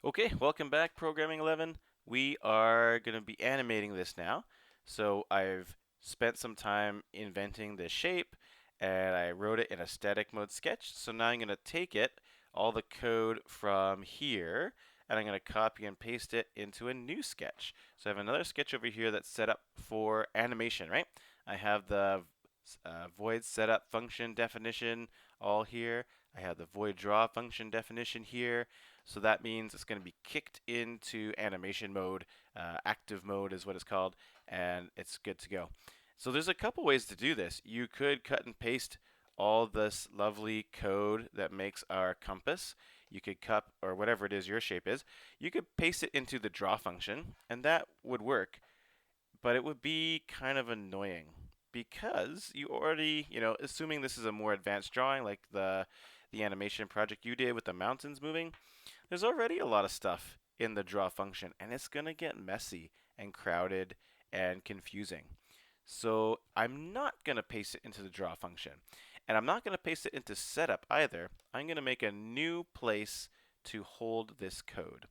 Okay, welcome back, Programming 11. We are going to be animating this now. So I've spent some time inventing this shape, and I wrote it in a static mode sketch. So now I'm going to take it, all the code from here, and I'm going to copy and paste it into a new sketch. So I have another sketch over here that's set up for animation, right? I have the void setup function definition all here. I have the void draw function definition here. So that means it's going to be kicked into animation mode. Active mode is what it's called, and it's good to go. So there's a couple ways to do this. You could cut and paste all this lovely code that makes our compass. You could cut, or whatever it is your shape is, you could paste it into the draw function, and that would work, but it would be kind of annoying because you already, assuming this is a more advanced drawing like the animation project you did with the mountains moving, there's already a lot of stuff in the draw function, and it's going to get messy and crowded and confusing. So I'm not going to paste it into the draw function. And I'm not going to paste it into setup either. I'm going to make a new place to hold this code.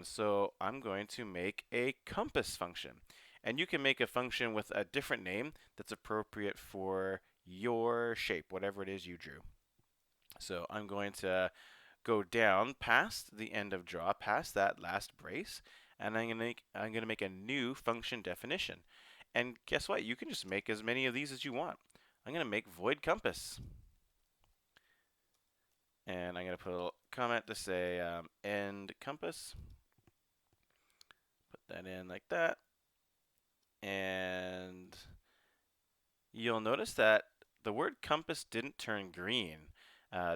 So I'm going to make a compass function. And you can make a function with a different name that's appropriate for your shape, whatever it is you drew. So I'm going to go down past the end of draw, past that last brace, and I'm gonna make a new function definition. And guess what? You can just make as many of these as you want. I'm gonna make void compass, and I'm gonna put a comment to say end compass. Put that in like that, and you'll notice that the word compass didn't turn green.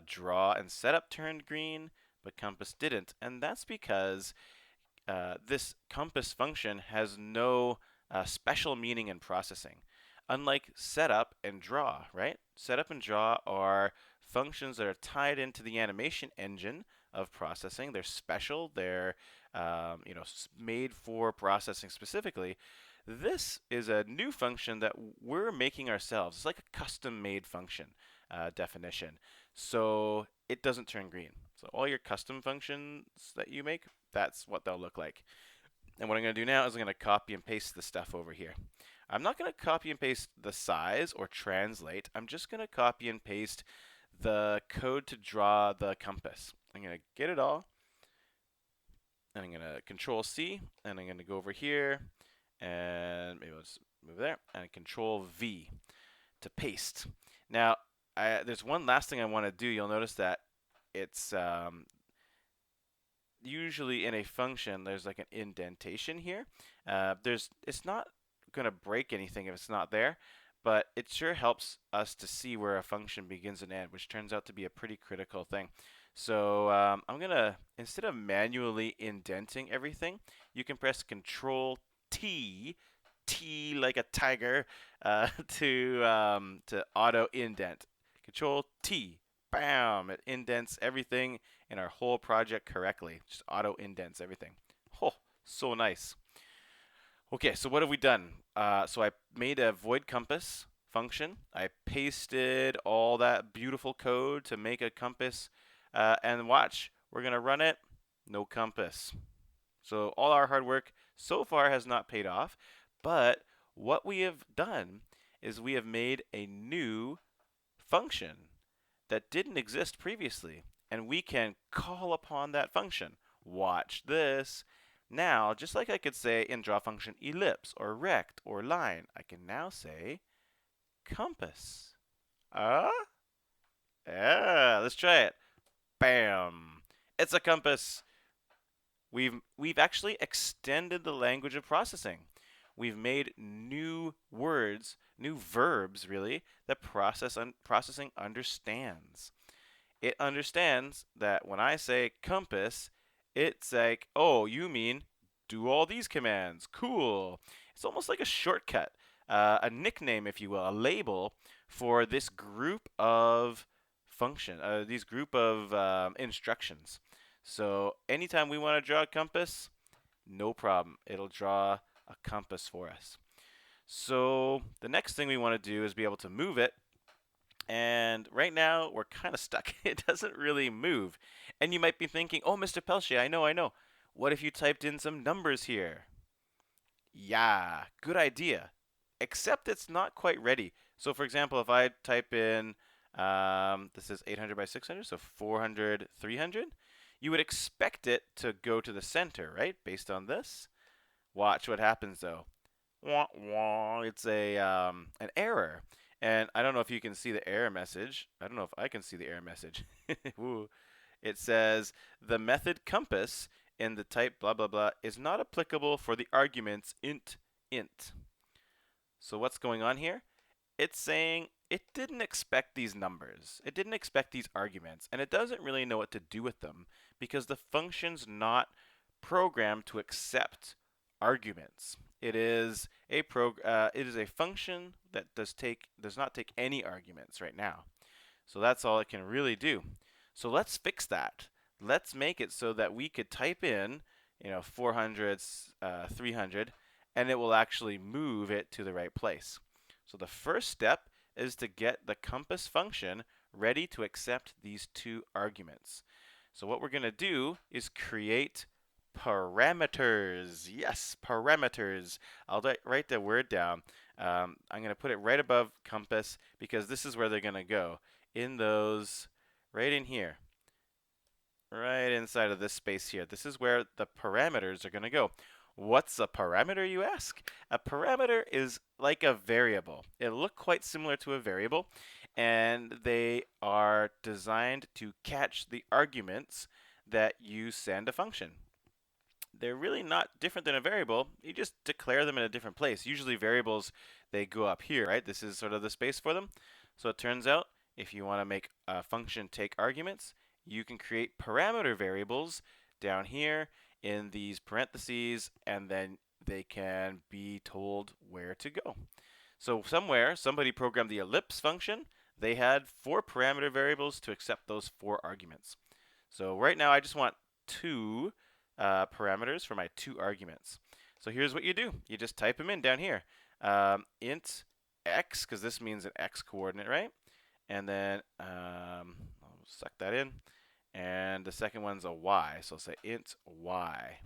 Draw and setup turned green, but compass didn't, and that's because this compass function has no special meaning in processing. Unlike setup and draw, right? Setup and draw are functions that are tied into the animation engine of processing. They're special. They're made for processing specifically. This is a new function that we're making ourselves. It's like a custom-made function definition. So it doesn't turn green. So all your custom functions that you make, that's what they'll look like. And what I'm going to do now is I'm going to copy and paste the stuff over here. I'm not going to copy and paste the size or translate. I'm just going to copy and paste the code to draw the compass. I'm going to get it all, and I'm going to Control C, and I'm going to go over here, and maybe let's move there, and Control V to paste. Now, there's one last thing I want to do. You'll notice that it's usually in a function there's like an indentation here. It's not going to break anything if it's not there, but it sure helps us to see where a function begins and ends, which turns out to be a pretty critical thing. So I'm going to, instead of manually indenting everything, you can press Control T, T like a tiger, to auto indent. Control T, bam, it indents everything in our whole project correctly. Just auto indents everything. Oh, so nice. Okay, so what have we done? So I made a void compass function. I pasted all that beautiful code to make a compass. And watch, we're going to run it. No compass. So all our hard work so far has not paid off. But what we have done is we have made a new function that didn't exist previously, and we can call upon that function. Watch this. Now, just like I could say in draw function ellipse or rect or line, I can now say compass. Yeah, let's try it. Bam. It's a compass. We've actually extended the language of processing. We've made new words, new verbs really, that processing understands. It understands that when I say compass, it's like, oh, you mean do all these commands. Cool. It's almost like a shortcut, a nickname, if you will, a label for this group of these group of instructions. So anytime we want to draw a compass, no problem. It'll draw a compass for us. So the next thing we want to do is be able to move it, And right now, we're kind of stuck. It doesn't really move. And you might be thinking, oh, Mr. Pelche, I know. What if you typed in some numbers here? Yeah, good idea. Except it's not quite ready. So for example, if I type in, this is 800 by 600, so 400, 300, you would expect it to go to the center, right? Based on this. Watch what happens though. Wah, wah, it's an error. And I don't know if you can see the error message. I don't know if I can see the error message. Ooh. It says the method compass in the type blah blah blah is not applicable for the arguments int. So what's going on here? It's saying it didn't expect these numbers. It didn't expect these arguments, and it doesn't really know what to do with them because the function's not programmed to accept arguments. It is a function that does not take any arguments right now. So that's all it can really do. So let's fix that. Let's make it so that we could type in, 400, 300, and it will actually move it to the right place. So the first step is to get the compass function ready to accept these two arguments. So what we're going to do is create parameters. Yes, parameters. I'll write the word down. I'm going to put it right above compass because this is where they're going to go. In those, right in here. Right inside of this space here. This is where the parameters are going to go. What's a parameter, you ask? A parameter is like a variable. It looks quite similar to a variable, and they are designed to catch the arguments that you send a function. They're really not different than a variable. You just declare them in a different place. Usually variables, they go up here, right? This is sort of the space for them. So it turns out if you want to make a function take arguments, you can create parameter variables down here in these parentheses, and then they can be told where to go. So somewhere, somebody programmed the ellipse function. They had 4 parameter variables to accept those 4 arguments. So right now, I just want 2 parameters for my 2 arguments. So here's what you do. You just type them in down here. Int x, because this means an x coordinate, right? And then I'll suck that in. And the second one's a y. So I'll say int y.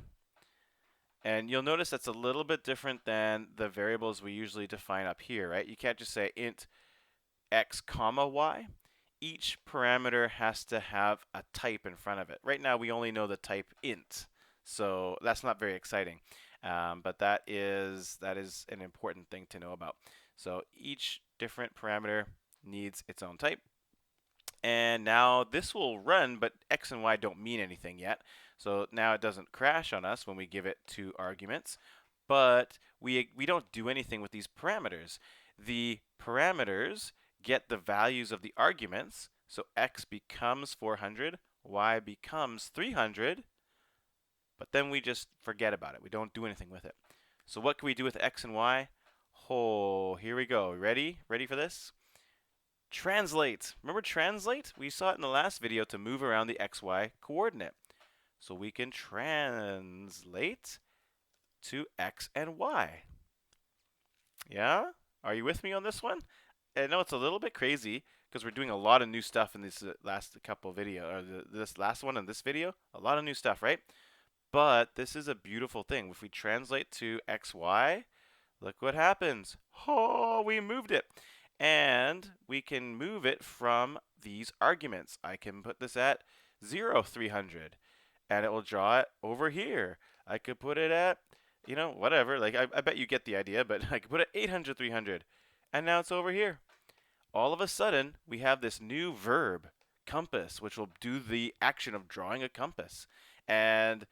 And you'll notice that's a little bit different than the variables we usually define up here, right? You can't just say int x comma y. Each parameter has to have a type in front of it. Right now we only know the type int, so that's not very exciting. But that is an important thing to know about. So each different parameter needs its own type. And now this will run, but x and y don't mean anything yet. So now it doesn't crash on us when we give it 2 arguments. But we don't do anything with these parameters. The parameters get the values of the arguments. So x becomes 400, y becomes 300. But then we just forget about it. We don't do anything with it. So what can we do with x and y? Oh, here we go. Ready? Ready for this? Translate. Remember translate? We saw it in the last video to move around the xy coordinate. So we can translate to x and y. Yeah? Are you with me on this one? I know it's a little bit crazy because we're doing a lot of new stuff in this last couple video, or this last one in this video. A lot of new stuff, right? But this is a beautiful thing. If we translate to xy, look what happens. Oh, we moved it. And we can move it from these arguments. I can put this at 0, 300, and it will draw it over here. I could put it at, whatever. Like I bet you get the idea, but I could put it 800, 300, and now it's over here. All of a sudden, we have this new verb, compass, which will do the action of drawing a compass. And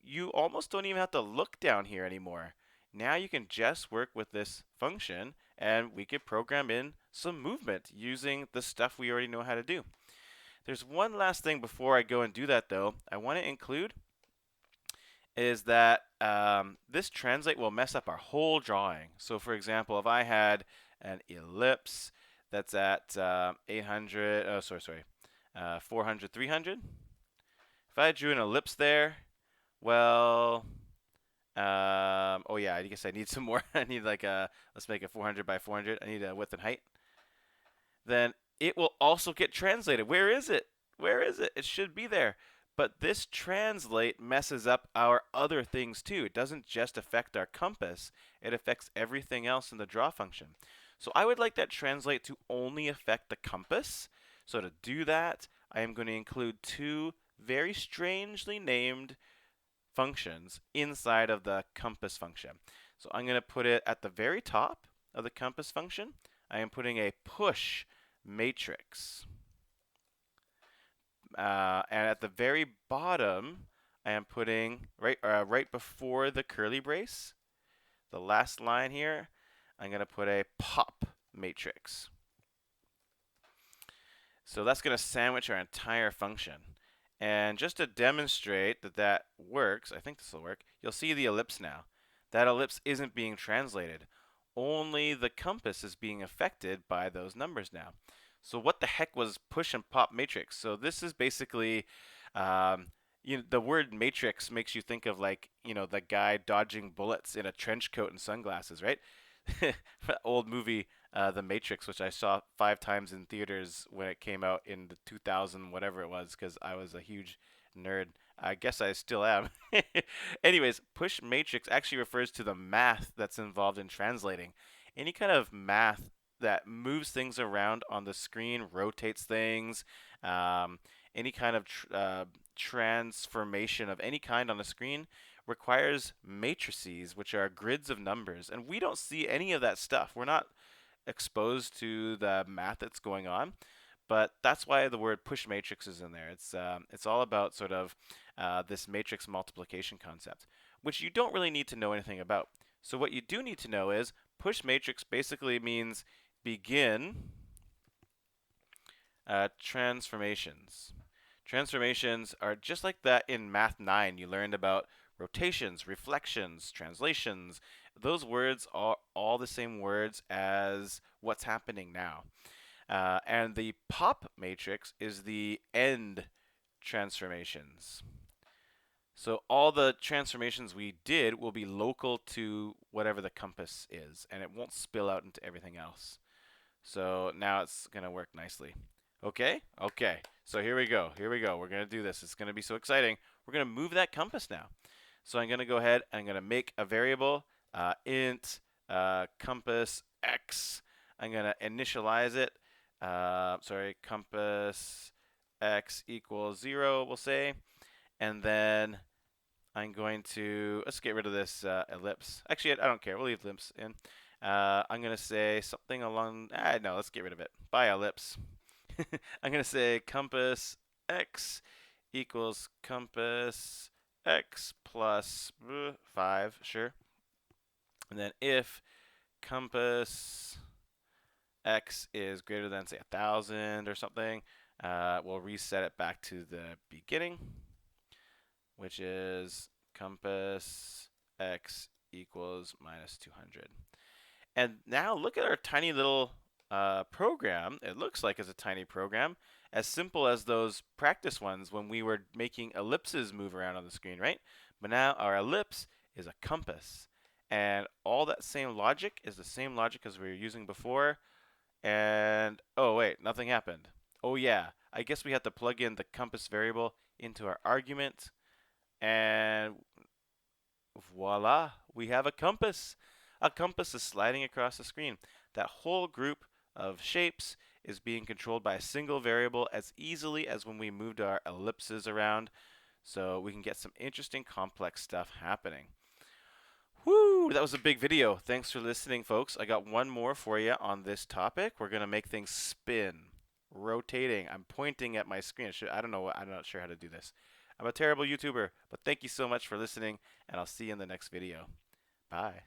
you almost don't even have to look down here anymore. Now you can just work with this function, and we could program in some movement using the stuff we already know how to do. There's one last thing before I go and do that, though. I want to include is that this translate will mess up our whole drawing. So for example, if I had an ellipse that's at 400, 300. If I drew an ellipse there, well, oh yeah, I guess I need some more. I need like let's make it 400 by 400. I need a width and height. then it will also get translated. Where is it? Where is it? It should be there. But this translate messes up our other things too. It doesn't just affect our compass, it affects everything else in the draw function. So I would like that translate to only affect the compass. So to do that, I am going to include two very strangely named functions inside of the compass function. So I'm going to put it at the very top of the compass function. I am putting a push matrix. And at the very bottom, I am putting right before the curly brace, the last line here, I'm going to put a pop matrix. So that's going to sandwich our entire function. And just to demonstrate that that works, I think this will work, you'll see the ellipse now. That ellipse isn't being translated. Only the compass is being affected by those numbers now. So what the heck was push and pop matrix? So this is basically, the word matrix makes you think of like, the guy dodging bullets in a trench coat and sunglasses, right? Old movie, The Matrix, which I saw 5 times in theaters when it came out in the 2000 whatever it was, because I was a huge nerd. I guess I still am. Anyways, push matrix actually refers to the math that's involved in translating. Any kind of math that moves things around on the screen, rotates things, any kind of transformation of any kind on the screen requires matrices, which are grids of numbers. And we don't see any of that stuff. We're not exposed to the math that's going on. But that's why the word push matrix is in there. It's all about sort of this matrix multiplication concept, which you don't really need to know anything about. So what you do need to know is push matrix basically means begin transformations. Transformations are just like that in Math 9. You learned about rotations, reflections, translations. Those words are all the same words as what's happening now. And the pop matrix is the end transformations. So all the transformations we did will be local to whatever the compass is, and it won't spill out into everything else. So now it's going to work nicely. Okay? Okay. So here we go. Here we go. We're going to do this. It's going to be so exciting. We're going to move that compass now. So I'm going to go ahead. I'm going to make a variable int compass x. I'm going to initialize it. Compass x equals 0, we'll say. And then I'm going to, let's get rid of this ellipse. Actually, I don't care. We'll leave ellipse in. I'm going to say something along, no, let's get rid of it. Bye, ellipse. I'm going to say compass x equals compass x plus 5, sure. And then if compass x is greater than, say, 1,000 or something, we'll reset it back to the beginning, which is compass x equals minus 200. And now look at our tiny little program. It looks like it's a tiny program, as simple as those practice ones when we were making ellipses move around on the screen, right? But now our ellipse is a compass. And all that same logic is the same logic as we were using before. And, oh wait, nothing happened. Oh yeah, I guess we have to plug in the compass variable into our argument. And voila, we have a compass. A compass is sliding across the screen. That whole group of shapes is being controlled by a single variable as easily as when we moved our ellipses around. So we can get some interesting complex stuff happening. Woo! That was a big video. Thanks for listening, folks. I got one more for you on this topic. We're going to make things spin. Rotating. I'm pointing at my screen. I don't know. I'm not sure how to do this. I'm a terrible YouTuber, but thank you so much for listening, and I'll see you in the next video. Bye.